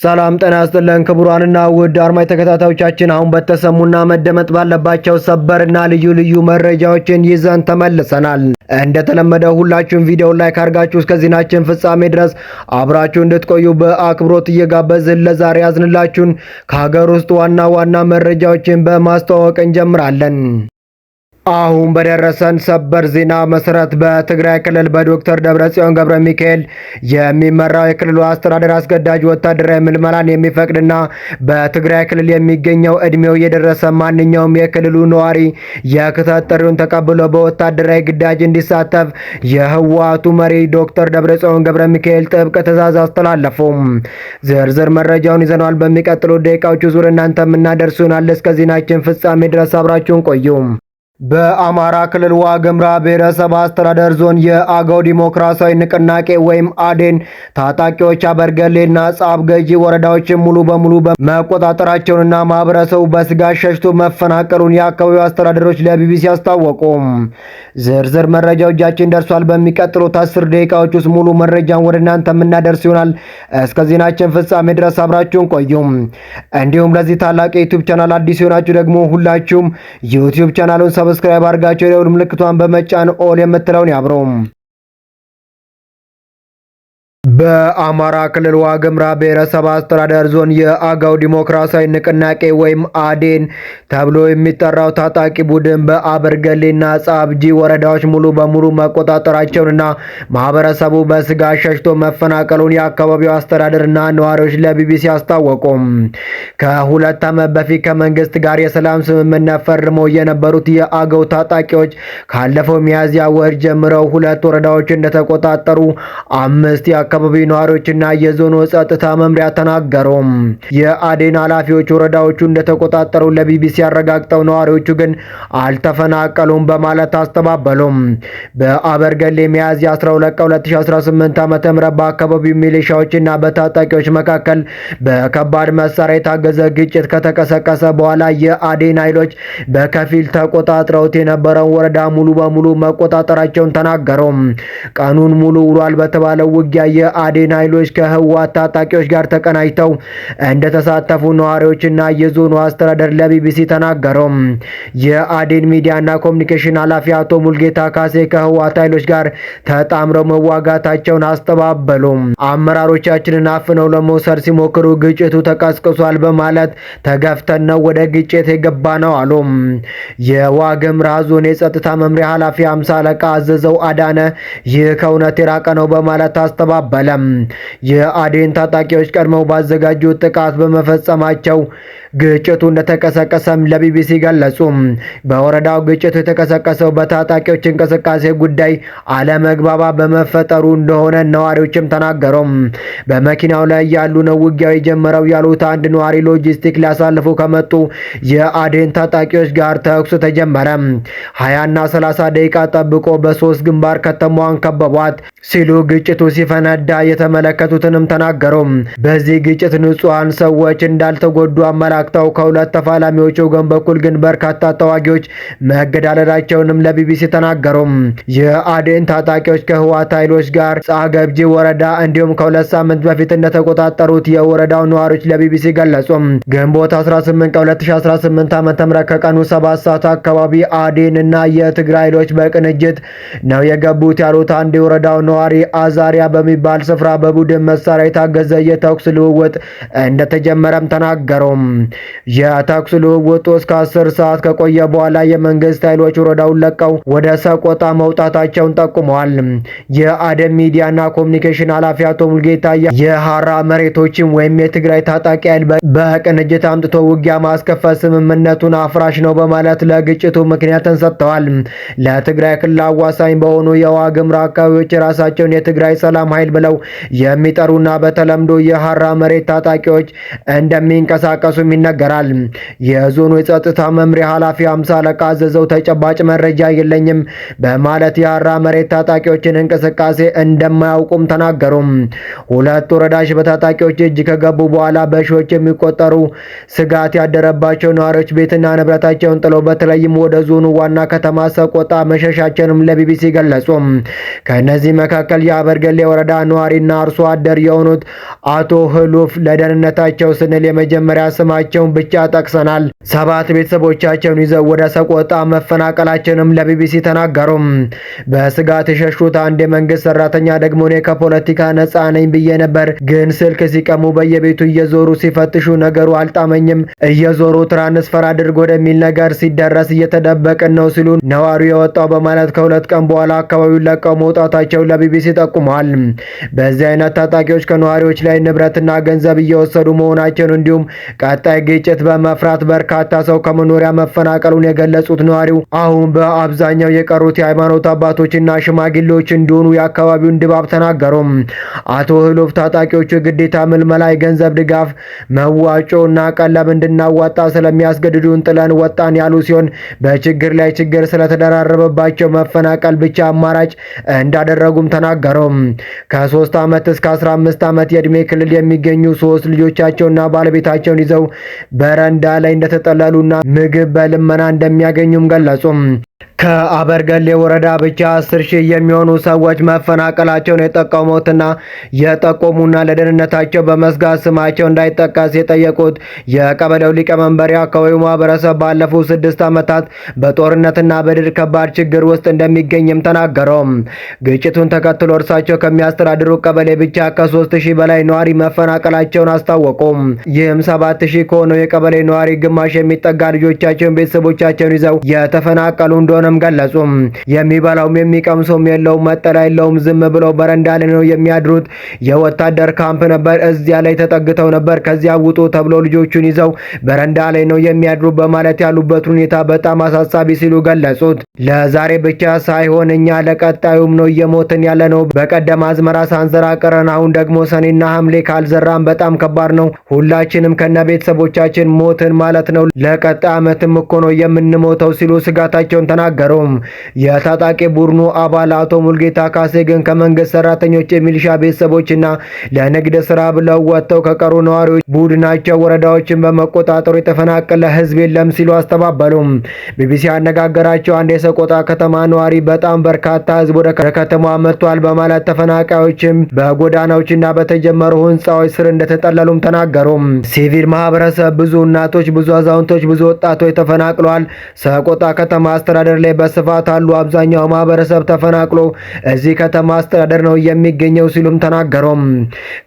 ሰላም ጤና ይስጥልን ክቡራንና ውድ አድማጭ ተከታታዮቻችን፣ አሁን በተሰሙና መደመጥ ባለባቸው ሰበርና ልዩ መረጃዎችን ይዘን ተመልሰናል። እንደተለመደው ሁላችሁም ቪዲዮውን ላይክ አድርጋችሁ እስከ ዜናችን ፍጻሜ ድረስ አብራችሁ እንድትቆዩ በአክብሮት እየጋበዝን ለዛሬ ያዝንላችሁን ከሀገር ውስጥ ዋና መረጃዎችን በማስተዋወቅ እንጀምራለን። አሁን በደረሰን ሰበር ዜና መሰረት በትግራይ ክልል በዶክተር ደብረጽዮን ገብረ ሚካኤል የሚመራው የክልሉ አስተዳደር አስገዳጅ ወታደራዊ ምልመላን የሚፈቅድና በትግራይ ክልል የሚገኘው እድሜው የደረሰ ማንኛውም የክልሉ ነዋሪ የክተት ጥሪውን ተቀብሎ በወታደራዊ ግዳጅ እንዲሳተፍ የህወሓቱ መሪ ዶክተር ደብረጽዮን ገብረ ሚካኤል ጥብቅ ትዕዛዝ አስተላለፉ። ዝርዝር መረጃውን ይዘናል። በሚቀጥሉ ደቂቃዎች ዙር እናንተ የምናደርሱ ይሆናል። እስከ ዜናችን ፍጻሜ ድረስ አብራችሁን ቆዩ። በአማራ ክልል ዋግምራ ብሔረሰብ አስተዳደር ዞን የአገው ዲሞክራሲያዊ ንቅናቄ ወይም አዴን ታጣቂዎች አበርገሌና ጻብ ገጂ ወረዳዎችን ሙሉ በሙሉ መቆጣጠራቸውንና ማህበረሰቡ በስጋት ሸሽቶ መፈናቀሉን የአካባቢው አስተዳደሮች ለቢቢሲ አስታወቁ። ዝርዝር መረጃው እጃችን ደርሷል። በሚቀጥሉት 10 ደቂቃዎች ውስጥ ሙሉ መረጃን ወደ እናንተ የምናደርስ ይሆናል። እስከ ዜናችን ፍጻሜ ድረስ አብራችሁን ቆዩ። እንዲሁም ለዚህ ታላቅ የዩቲዩብ ቻናል አዲስ የሆናችሁ ደግሞ ሁላችሁም ዩቲዩብ ቻናሉን ሰብስክራይብ አድርጋችሁ የደወል ምልክቷን በመጫን ኦል የምትለውን ያብሩ። በአማራ ክልል ዋግምራ ብሔረሰብ አስተዳደር ዞን የአገው ዲሞክራሲያዊ ንቅናቄ ወይም አዴን ተብሎ የሚጠራው ታጣቂ ቡድን በአበርገሌና ጻብጂ ወረዳዎች ሙሉ በሙሉ መቆጣጠራቸውንና ማህበረሰቡ በስጋት ሸሽቶ መፈናቀሉን የአካባቢው አስተዳደርና ነዋሪዎች ለቢቢሲ አስታወቁ። ከ2 ዓመት በፊት ከመንግስት ጋር የሰላም ስምምነት ፈርመው የነበሩት የአገው ታጣቂዎች ካለፈው ሚያዝያ ወር ጀምረው 2 ወረዳዎች እንደተቆጣጠሩ 5 የአካባቢ ነዋሪዎችና የዞኑ ጸጥታ መምሪያ ተናገሩ። የአዴን ኃላፊዎች ወረዳዎቹ እንደተቆጣጠሩ ለቢቢሲ ያረጋግጠው ነዋሪዎቹ ግን አልተፈናቀሉም በማለት አስተባበሉ። በአበርገሌ ሚያዝያ 12 ቀን 2018 ዓ.ም በአካባቢው ሚሊሻዎችና በታጣቂዎች መካከል በከባድ መሳሪያ የታገዘ ግጭት ከተቀሰቀሰ በኋላ የአዴን ኃይሎች በከፊል ተቆጣጥረውት የነበረውን ወረዳ ሙሉ በሙሉ መቆጣጠራቸውን ተናገሩ። ቀኑን ሙሉ ውሏል በተባለው ውጊያ የአዴን ኃይሎች ከህወሓት ታጣቂዎች ጋር ተቀናጅተው እንደተሳተፉ ነዋሪዎችና የዞኑ አስተዳደር ለቢቢሲ ተናገሩ። የአዴን ሚዲያና ኮሚኒኬሽን ኃላፊ አቶ ሙልጌታ ካሴ ከህወሓት ኃይሎች ጋር ተጣምረው መዋጋታቸውን አስተባበሉ። አመራሮቻችንን አፍነው ለመውሰድ ሲሞክሩ ግጭቱ ተቀስቅሷል በማለት ተገፍተን ነው ወደ ግጭት የገባ ነው አሉ። የዋግምራ ዞን የጸጥታ መምሪያ ኃላፊ 50 አለቃ አዘዘው አዳነ ይህ ከእውነት የራቀ ነው በማለት አስተባበሉ። የአዴን ታጣቂዎች ቀድመው ባዘጋጁት ጥቃት በመፈጸማቸው ግጭቱ እንደተቀሰቀሰም ለቢቢሲ ገለጹ። በወረዳው ግጭቱ የተቀሰቀሰው በታጣቂዎች እንቅስቃሴ ጉዳይ አለመግባባት በመፈጠሩ እንደሆነ ነዋሪዎችም ተናገሩ። በመኪናው ላይ ያሉ ነው ውጊያው የጀመረው ያሉት አንድ ነዋሪ ሎጂስቲክ ሊያሳልፉ ከመጡ የአዴን ታጣቂዎች ጋር ተኩስ ተጀመረ። 20 እና 30 ደቂቃ ጠብቆ በ3 ግንባር ከተማዋን ከበቧት ሲሉ ግጭቱ ሲፈነዳ የተመለከቱትንም ተናገሩ። በዚህ ግጭት ንጹሃን ሰዎች እንዳልተጎዱ አመላክተው ከሁለት ተፋላሚዎች ወገን በኩል ግን በርካታ ተዋጊዎች መገዳደላቸውንም ለቢቢሲ ተናገሩ። የአዴን ታጣቂዎች ከህወሓት ኃይሎች ጋር ጻገብጂ ወረዳ እንዲሁም ከ2 ሳምንት በፊት እንደተቆጣጠሩት የወረዳው ነዋሪዎች ለቢቢሲ ገለጹ። ግንቦት 18 ቀን 2018 ዓ.ም ከቀኑ 7 ሰዓት አካባቢ አዴን እና የትግራይ ኃይሎች በቅንጅት ነው የገቡት ያሉት አንድ የወረዳው ነዋሪ አዛሪያ በሚባል ስፍራ በቡድን መሳሪያ የታገዘ የተኩስ ልውውጥ እንደተጀመረም ተናገሩ። የተኩስ ልውውጡ እስከ 10 ሰዓት ከቆየ በኋላ የመንግስት ኃይሎች ወረዳውን ለቀው ወደ ሰቆጣ መውጣታቸውን ጠቁመዋል። የአዴን ሚዲያና ኮሚኒኬሽን ኃላፊ አቶ ሙልጌታ የሐራ መሬቶችን ወይም የትግራይ ታጣቂ ኃይል በቅንጅት አምጥቶ ውጊያ ማስከፈት ስምምነቱን አፍራሽ ነው በማለት ለግጭቱ ምክንያትን ሰጥተዋል። ለትግራይ ክልል አዋሳኝ በሆኑ የዋግምራ አካባቢዎች የራሳቸውን የትግራይ ሰላም ኃይል ብለው የሚጠሩና በተለምዶ የሐራ መሬት ታጣቂዎች እንደሚንቀሳቀሱም ይነገራል። የዞኑ የጸጥታ መምሪያ ኃላፊ 50 አለቃ አዘዘው ተጨባጭ መረጃ የለኝም በማለት የሐራ መሬት ታጣቂዎችን እንቅስቃሴ እንደማያውቁም ተናገሩ። 2 ወረዳዎች በታጣቂዎች እጅ ከገቡ በኋላ በሺዎች የሚቆጠሩ ስጋት ያደረባቸው ነዋሪዎች ቤትና ንብረታቸውን ጥለው በተለይም ወደ ዞኑ ዋና ከተማ ሰቆጣ መሸሻቸውንም ለቢቢሲ ገለጹ። ከነዚህ መካከል የአበርገሌ ወረዳ ነዋሪና አርሶ አደር የሆኑት አቶ ህሉፍ ለደህንነታቸው ስንል የመጀመሪያ ስማቸውን ብቻ ጠቅሰናል፣ 7 ቤተሰቦቻቸውን ይዘው ወደ ሰቆጣ መፈናቀላቸውንም ለቢቢሲ ተናገሩም። በስጋት የሸሹት አንድ የመንግስት ሰራተኛ ደግሞ እኔ ከፖለቲካ ነፃ ነኝ ብዬ ነበር፣ ግን ስልክ ሲቀሙ በየቤቱ እየዞሩ ሲፈትሹ ነገሩ አልጣመኝም፣ እየዞሩ ትራንስፈር አድርጎ ወደሚል ነገር ሲደረስ እየተደበቅን ነው ሲሉ ነዋሪው የወጣው በማለት ከ2 ቀን በኋላ አካባቢውን ለቀው መውጣታቸውን ለቢቢሲ ጠቁመዋል። በዚህ አይነት ታጣቂዎች ከነዋሪዎች ላይ ንብረትና ገንዘብ እየወሰዱ መሆናቸውን እንዲሁም ቀጣይ ግጭት በመፍራት በርካታ ሰው ከመኖሪያ መፈናቀሉን የገለጹት ነዋሪው አሁን በአብዛኛው የቀሩት የሃይማኖት አባቶችና ሽማግሌዎች እንደሆኑ የአካባቢውን ድባብ ተናገሩ። አቶ ህሉፍ ታጣቂዎቹ የግዴታ ምልመላ፣ የገንዘብ ድጋፍ፣ መዋጮና ቀለብ እንድናዋጣ ስለሚያስገድዱን ጥለን ወጣን ያሉ ሲሆን በችግር ላይ ችግር ስለተደራረበባቸው መፈናቀል ብቻ አማራጭ እንዳደረጉም ተናገሩ። ከ3 ዓመት እስከ 15 ዓመት የዕድሜ ክልል የሚገኙ 3 ልጆቻቸውና ባለቤታቸውን ይዘው በረንዳ ላይ እንደተጠለሉና ምግብ በልመና እንደሚያገኙም ገለጹ። ከአበርገሌ ወረዳ ብቻ 10,000 የሚሆኑ ሰዎች መፈናቀላቸውን የጠቆሙና ለደህንነታቸው በመስጋት ስማቸው እንዳይጠቀስ የጠየቁት የቀበሌው ሊቀመንበር የአካባቢው ማህበረሰብ ባለፉት 6 ዓመታት በጦርነትና በድርቅ ከባድ ችግር ውስጥ እንደሚገኝም ተናገሩ። ግጭቱን ተከትሎ እርሳቸው ከሚያስተዳድሩ ቀበሌ ብቻ ከ3,000 በላይ ነዋሪ መፈናቀላቸውን አስታወቁ። ይህም 7,000 ከሆነው የቀበሌ ነዋሪ ግማሽ የሚጠጋ ልጆቻቸውን፣ ቤተሰቦቻቸውን ይዘው የተፈናቀሉ እንደሆነም ገለጹ። የሚበላውም የሚቀምሰውም የለውም፣ መጠለያ የለውም፣ ዝም ብለው በረንዳ ላይ ነው የሚያድሩት። የወታደር ካምፕ ነበር፣ እዚያ ላይ ተጠግተው ነበር። ከዚያ ውጡ ተብሎ ልጆቹን ይዘው በረንዳ ላይ ነው የሚያድሩ በማለት ያሉበት ሁኔታ በጣም አሳሳቢ ሲሉ ገለጹት። ለዛሬ ብቻ ሳይሆን እኛ ለቀጣዩም ነው እየሞትን ያለ ነው። በቀደም አዝመራ ሳንዘራ ቀረን፣ አሁን ደግሞ ሰኔና ሐምሌ ካልዘራን በጣም ከባድ ነው። ሁላችንም ከነ ቤተሰቦቻችን ሞትን ማለት ነው። ለቀጣይ ዓመትም እኮ ነው የምንሞተው ሲሉ ስጋታቸውን ተናገሩ። የታጣቂ ቡድኑ አባል አቶ ሙልጌታ ካሴ ግን ከመንግስት ሰራተኞች፣ የሚሊሻ ቤተሰቦችና ለንግድ ስራ ብለው ወጥተው ከቀሩ ነዋሪዎች ቡድናቸው ወረዳዎችን በመቆጣጠሩ የተፈናቀለ ህዝብ የለም ሲሉ አስተባበሉ። ቢቢሲ ያነጋገራቸው አንድ የሰቆጣ ከተማ ነዋሪ በጣም በርካታ ህዝብ ወደ ከተማዋ መጥቷል በማለት ተፈናቃዮችም በጎዳናዎችና በተጀመሩ ህንፃዎች ስር እንደተጠለሉም ተናገሩ። ሲቪል ማህበረሰብ፣ ብዙ እናቶች፣ ብዙ አዛውንቶች፣ ብዙ ወጣቶች ተፈናቅለዋል። ሰቆጣ ከተማ አስተዳደር ላይ በስፋት አሉ። አብዛኛው ማህበረሰብ ተፈናቅሎ እዚህ ከተማ አስተዳደር ነው የሚገኘው ሲሉም ተናገሩ።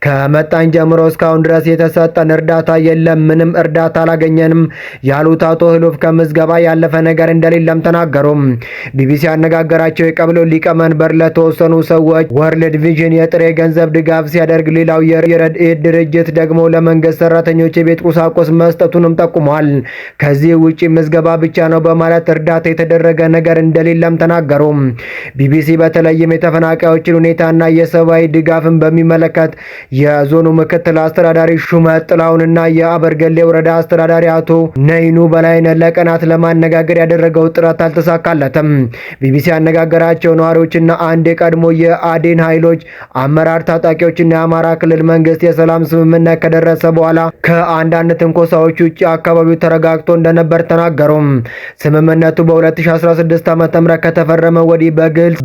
ከመጣን ጀምሮ እስካሁን ድረስ የተሰጠን እርዳታ የለም፣ ምንም እርዳታ አላገኘንም ያሉት አቶ ህሉፍ ከምዝገባ ያለፈ ነገር እንደሌለም ተናገሩ። ቢቢሲ ያነጋገራቸው የቀበሌው ሊቀመንበር ለተወሰኑ ሰዎች ወርልድ ቪዥን የጥሬ ገንዘብ ድጋፍ ሲያደርግ፣ ሌላው የረድኤት ድርጅት ደግሞ ለመንግስት ሰራተኞች የቤት ቁሳቁስ መስጠቱንም ጠቁመዋል። ከዚህ ውጪ ምዝገባ ብቻ ነው በማለት እርዳታ የተደረገ ነገር እንደሌለም ተናገሩ። ቢቢሲ በተለይም የተፈናቃዮችን ሁኔታና የሰብአዊ ድጋፍን በሚመለከት የዞኑ ምክትል አስተዳዳሪ ሹመት ጥላውንና የአበርገሌ ወረዳ አስተዳዳሪ አቶ ነይኑ በላይነህ ለቀናት ለማነጋገር ያደረገው ጥረት አልተሳካለትም። ቢቢሲ ያነጋገራቸው ነዋሪዎችና አንድ የቀድሞ የአዴን ኃይሎች አመራር ታጣቂዎችና የአማራ ክልል መንግስት የሰላም ስምምነት ከደረሰ በኋላ ከአንዳንድ ትንኮሳዎች ውጭ አካባቢው ተረጋግቶ እንደነበር ተናገሩ። ስምምነቱ በ2016 ዓ.ም ከተፈረመ ወዲህ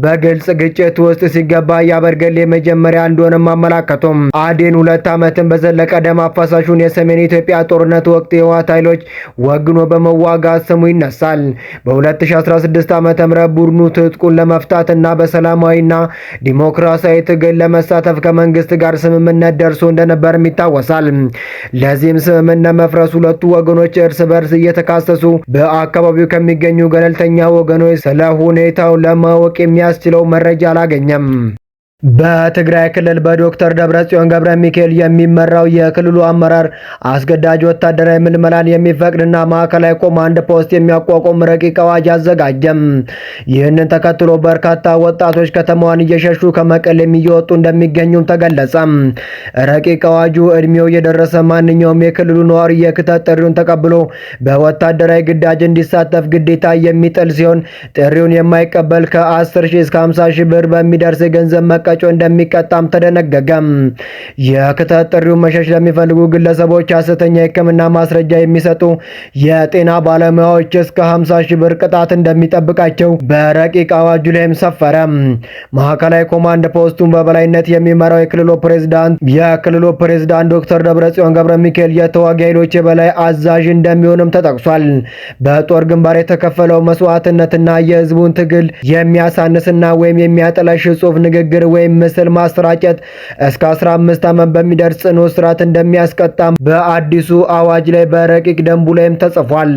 በግልጽ ግጭት ውስጥ ሲገባ የአበርገሌ መጀመሪያ እንደሆነም አመላከቱም። አዴን 2 ዓመትን በዘለቀ ደም አፋሳሹን የሰሜን ኢትዮጵያ ጦርነት ወቅት የህወሓት ኃይሎች ወግኖ በመዋጋት ስሙ ይነሳል። በ2016 ዓ.ም ቡድኑ ትጥቁን ለመፍታትና በሰላማዊና ዲሞክራሲያዊ ትግል ለመሳተፍ ከመንግስት ጋር ስምምነት ደርሶ እንደነበርም ይታወሳል። ለዚህም ስምምነት መፍረስ ሁለቱ ወገኖች እርስ በርስ እየተካሰሱ በአካባቢው ከሚገኙ ገለልተኛ ወገኖች ስለ ሁኔታው ለማወቅ የሚያስችለው መረጃ አላገኘም። በትግራይ ክልል በዶክተር ደብረጽዮን ገብረ ሚካኤል የሚመራው የክልሉ አመራር አስገዳጅ ወታደራዊ ምልመላን የሚፈቅድና ማዕከላዊ ኮማንድ ፖስት የሚያቋቁም ረቂቅ አዋጅ አዘጋጀም። ይህንን ተከትሎ በርካታ ወጣቶች ከተማዋን እየሸሹ ከመቀሌም እየወጡ እንደሚገኙም ተገለጸ። ረቂቅ አዋጁ እድሜው የደረሰ ማንኛውም የክልሉ ነዋሪ የክተት ጥሪውን ተቀብሎ በወታደራዊ ግዳጅ እንዲሳተፍ ግዴታ የሚጥል ሲሆን ጥሪውን የማይቀበል ከ10,000 እስከ 50,000 ብር በሚደርስ የገንዘብ በመቀጮ እንደሚቀጣም ተደነገገ። የክተት ጥሪውን መሸሽ ለሚፈልጉ ግለሰቦች ሐሰተኛ የሕክምና ማስረጃ የሚሰጡ የጤና ባለሙያዎች እስከ 50 ሺህ ብር ቅጣት እንደሚጠብቃቸው በረቂቅ አዋጁ ላይም ሰፈረ። ማዕከላዊ ኮማንድ ፖስቱን በበላይነት የሚመራው የክልሉ ፕሬዝዳንት ዶክተር ደብረጽዮን ገብረ ሚካኤል የተዋጊ ኃይሎች የበላይ አዛዥ እንደሚሆንም ተጠቅሷል። በጦር ግንባር የተከፈለው መስዋዕትነትና የህዝቡን ትግል የሚያሳንስና ወይም የሚያጠለሽ ጽሑፍ፣ ንግግር ወይም ምስል ማሰራጨት እስከ 15 ዓመት በሚደርስ ጽኑ እስራት እንደሚያስቀጣም በአዲሱ አዋጅ ላይ በረቂቅ ደንቡ ላይም ተጽፏል።